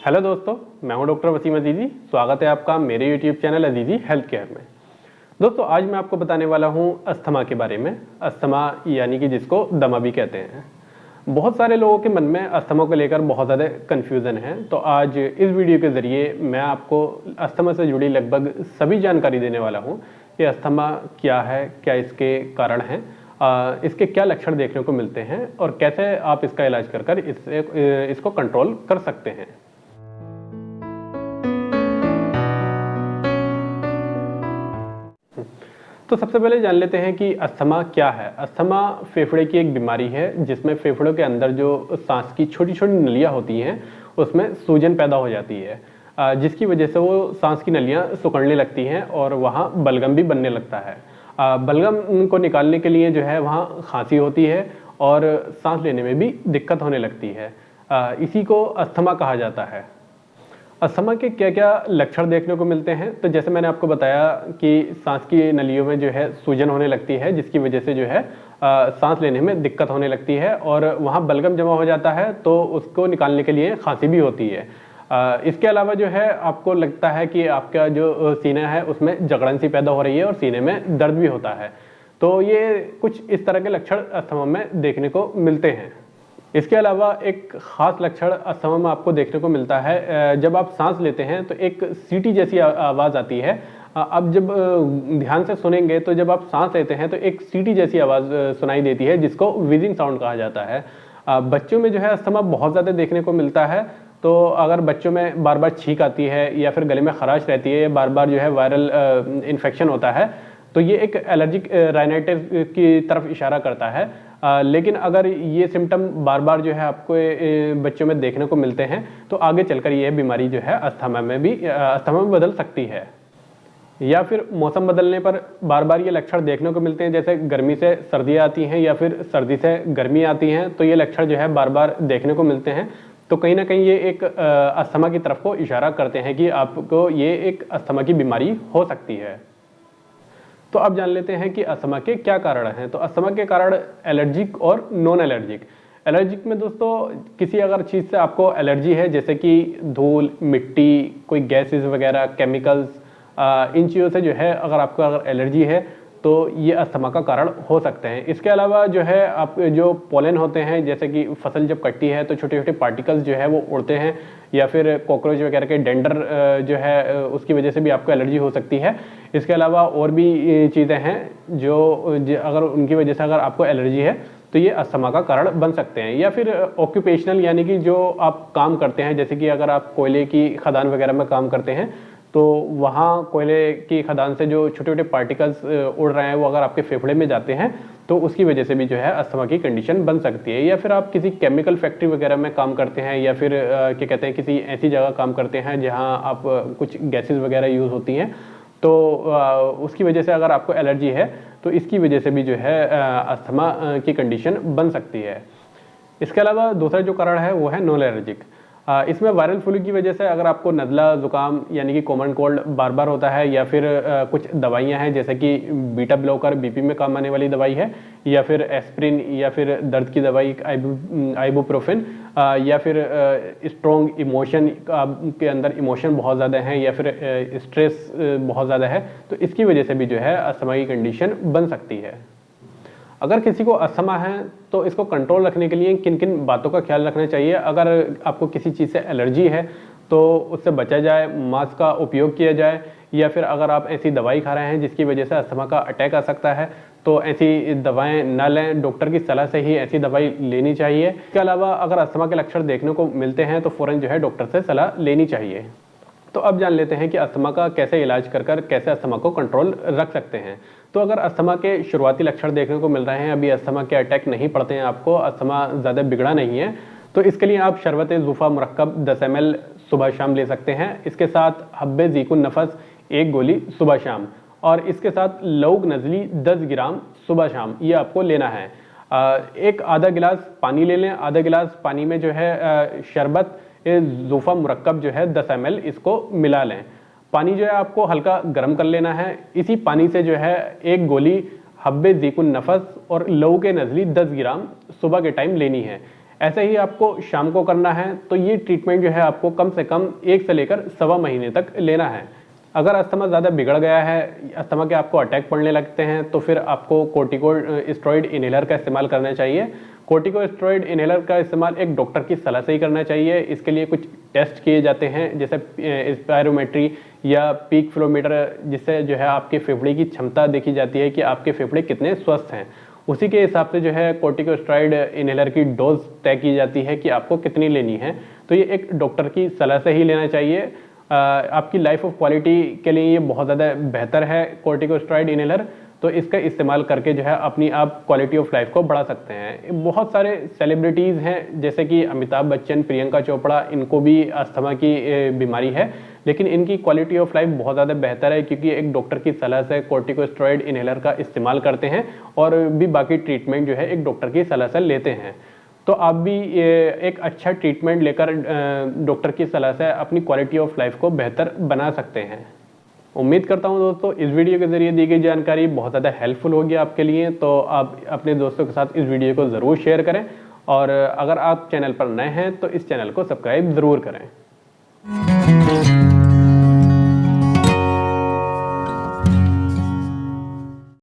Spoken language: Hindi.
हेलो दोस्तों, मैं हूं डॉक्टर वसीम अजीजी। स्वागत है आपका मेरे यूट्यूब चैनल अजीजी हेल्थ केयर में। दोस्तों, आज मैं आपको बताने वाला हूं अस्थमा के बारे में। अस्थमा यानी कि जिसको दमा भी कहते हैं। बहुत सारे लोगों के मन में अस्थमा को लेकर बहुत ज़्यादा कन्फ्यूज़न है। तो आज इस वीडियो के ज़रिए मैं आपको अस्थमा से जुड़ी लगभग सभी जानकारी देने वाला हूँ कि अस्थमा क्या है, क्या इसके कारण हैं, इसके क्या लक्षण देखने को मिलते हैं और कैसे आप इसका इलाज कर इसको कंट्रोल कर सकते हैं। तो सबसे पहले जान लेते हैं कि अस्थमा क्या है। अस्थमा फेफड़े की एक बीमारी है जिसमें फेफड़ों के अंदर जो सांस की छोटी छोटी नलियां होती हैं उसमें सूजन पैदा हो जाती है, जिसकी वजह से वो सांस की नलियां सिकुड़ने लगती हैं और वहाँ बलगम भी बनने लगता है। बलगम को निकालने के लिए जो है वहाँ खांसी होती है और सांस लेने में भी दिक्कत होने लगती है। इसी को अस्थमा कहा जाता है। अस्थमा के क्या क्या लक्षण देखने को मिलते हैं, तो जैसे मैंने आपको बताया कि सांस की नलियों में जो है सूजन होने लगती है, जिसकी वजह से जो है सांस लेने में दिक्कत होने लगती है और वहाँ बलगम जमा हो जाता है, तो उसको निकालने के लिए खांसी भी होती है। इसके अलावा जो है आपको लगता है कि आपका जो सीना है उसमें जकड़न सी पैदा हो रही है और सीने में दर्द भी होता है। तो ये कुछ इस तरह के लक्षण अस्थमा में देखने को मिलते हैं। इसके अलावा एक ख़ास लक्षण अस्थमा में आपको देखने को मिलता है, जब आप सांस लेते हैं तो एक सीटी जैसी आवाज़ आती है। अब जब ध्यान से सुनेंगे तो जब आप सांस लेते हैं तो एक सीटी जैसी आवाज़ सुनाई देती है, जिसको व्हीजिंग साउंड कहा जाता है। बच्चों में जो है अस्थमा बहुत ज़्यादा देखने को मिलता है। तो अगर बच्चों में बार बार छींक आती है या फिर गले में खराश रहती है या बार बार जो है वायरल इन्फेक्शन होता है, तो ये एक एलर्जिक राइनाइटिस की तरफ इशारा करता है। लेकिन अगर ये सिम्टम बार बार जो है आपको बच्चों में देखने को मिलते हैं तो आगे चलकर ये बीमारी जो है अस्थमा में बदल सकती है। या फिर मौसम बदलने पर बार बार ये लक्षण देखने को मिलते हैं, जैसे गर्मी से सर्दियाँ आती हैं या फिर सर्दी से गर्मी आती हैं, तो ये लक्षण जो है बार बार देखने को मिलते हैं। तो कहीं ना कहीं ये एक अस्थमा की तरफ को इशारा करते हैं कि आपको ये एक अस्थमा की बीमारी हो सकती है। तो अब जान लेते हैं कि अस्थमा के क्या कारण हैं। तो अस्थमा के कारण एलर्जिक और नॉन एलर्जिक। एलर्जिक में दोस्तों किसी अगर चीज़ से आपको एलर्जी है, जैसे कि धूल, मिट्टी, कोई गैसेस वगैरह, केमिकल्स, इन चीज़ों से जो है अगर एलर्जी है तो ये अस्थमा का कारण हो सकते हैं। इसके अलावा जो है आप जो पोलन होते हैं, जैसे कि फसल जब कटती है तो छोटे छोटे पार्टिकल्स जो है वो उड़ते हैं, या फिर कॉकरोच वगैरह के डेंडर जो है उसकी वजह से भी आपको एलर्जी हो सकती है। इसके अलावा और भी चीज़ें हैं जो अगर उनकी वजह से अगर आपको एलर्जी है तो ये अस्थमा का कारण बन सकते हैं। या फिर ऑक्यूपेशनल यानी कि जो आप काम करते हैं, जैसे कि अगर आप कोयले की खदान वगैरह में काम करते हैं तो वहाँ कोयले की खदान से जो छोटे छोटे पार्टिकल्स उड़ रहे हैं वो अगर आपके फेफड़े में जाते हैं तो उसकी वजह से भी जो है अस्थमा की कंडीशन बन सकती है। या फिर आप किसी केमिकल फैक्ट्री वगैरह में काम करते हैं, या फिर क्या कहते हैं किसी ऐसी जगह काम करते हैं जहाँ आप कुछ गैसेस वगैरह यूज़ होती हैं, तो उसकी वजह से अगर आपको एलर्जी है तो इसकी वजह से भी जो है अस्थमा की कंडीशन बन सकती है। इसके अलावा दूसरा जो कारण है वो है नॉन एलर्जिक। इसमें वायरल फ्लू की वजह से अगर आपको नज़ला ज़ुकाम यानी कि कॉमन कोल्ड बार बार होता है, या फिर कुछ दवाइयाँ हैं जैसे कि बीटा ब्लॉकर बीपी में काम आने वाली दवाई है, या फिर एस्प्रिन, या फिर दर्द की दवाई आइबुप्रोफेन, या फिर स्ट्रॉन्ग इमोशन के अंदर इमोशन बहुत ज़्यादा है, या फिर स्ट्रेस बहुत ज़्यादा है, तो इसकी वजह से भी जो है अस्थमा की कंडीशन बन सकती है। अगर किसी को अस्थमा है तो इसको कंट्रोल रखने के लिए किन किन बातों का ख्याल रखना चाहिए। अगर आपको किसी चीज़ से एलर्जी है तो उससे बचा जाए, मास्क का उपयोग किया जाए, या फिर अगर आप ऐसी दवाई खा रहे हैं जिसकी वजह से अस्थमा का अटैक आ सकता है तो ऐसी दवाएं ना लें, डॉक्टर की सलाह से ही ऐसी दवाई लेनी चाहिए। इसके अलावा अगर अस्थमा के लक्षण देखने को मिलते हैं तो फ़ौरन जो है डॉक्टर से सलाह लेनी चाहिए। तो अब जान लेते हैं कि अस्थमा का कैसे इलाज कर कैसे अस्थमा को कंट्रोल रख सकते हैं। तो अगर अस्थमा के शुरुआती लक्षण देखने को मिल रहे हैं, अभी अस्थमा के अटैक नहीं पड़ते हैं आपको, अस्थमा ज़्यादा बिगड़ा नहीं है, तो इसके लिए आप शरबत ज़ुफ़ा मुरक्कब 10 ml सुबह शाम ले सकते हैं। इसके साथ हब्बे ज़ीकुन नफ़स 1 गोली सुबह शाम, और इसके साथ लौंग नज़ली 10 ग्राम सुबह शाम, ये आपको लेना है। एक आधा गिलास पानी ले लें। आधा गिलास पानी में जो है शरबत ज़ुफ़ा मुरक्कब जो है 10 ml इसको मिला लें। पानी जो है आपको हल्का गर्म कर लेना है। इसी पानी से जो है 1 गोली हब्बे ज़ीकुन नफ़स और लौंग नज़ली 10 ग्राम सुबह के टाइम लेनी है। ऐसे ही आपको शाम को करना है। तो ये ट्रीटमेंट जो है आपको कम से कम 1 से लेकर सवा महीने तक लेना है। अगर अस्थमा ज़्यादा बिगड़ गया है, अस्थमा के आपको अटैक पड़ने लगते हैं, तो फिर आपको कोर्टिकोस्टेरॉइड इनहेलर का इस्तेमाल करना चाहिए। कोर्टिकोस्टेरॉइड इनहेलर का इस्तेमाल एक डॉक्टर की सलाह से ही करना चाहिए। इसके लिए कुछ टेस्ट किए जाते हैं, जैसे स्पायरोमेट्री या पीक फ्लोमीटर, जिससे जो है आपके फेफड़े की क्षमता देखी जाती है कि आपके फेफड़े कितने स्वस्थ हैं। उसी के हिसाब से जो है कोर्टिकोस्टेरॉइड इनहेलर की डोज तय की जाती है कि आपको कितनी लेनी है। तो ये एक डॉक्टर की सलाह से ही लेना चाहिए। आपकी लाइफ ऑफ क्वालिटी के लिए ये बहुत ज़्यादा बेहतर है कोर्टिकोस्टेरॉइड इनहेलर। तो इसका इस्तेमाल करके जो है अपनी आप क्वालिटी ऑफ लाइफ को बढ़ा सकते हैं। बहुत सारे सेलिब्रिटीज़ हैं, जैसे कि अमिताभ बच्चन, प्रियंका चोपड़ा, इनको भी अस्थमा की बीमारी है, लेकिन इनकी क्वालिटी ऑफ लाइफ बहुत ज़्यादा बेहतर है क्योंकि एक डॉक्टर की सलाह से कोर्टिकोस्टेरॉइड इनहेलर का इस्तेमाल करते हैं और भी बाकी ट्रीटमेंट जो है एक डॉक्टर की सलाह से लेते हैं। तो आप भी एक अच्छा ट्रीटमेंट लेकर डॉक्टर की सलाह से अपनी क्वालिटी ऑफ लाइफ को बेहतर बना सकते हैं। उम्मीद करता हूं दोस्तों इस वीडियो के ज़रिए दी गई जानकारी बहुत ज़्यादा हेल्पफुल होगी आपके लिए। तो आप अपने दोस्तों के साथ इस वीडियो को ज़रूर शेयर करें और अगर आप चैनल पर नए हैं तो इस चैनल को सब्सक्राइब ज़रूर करें।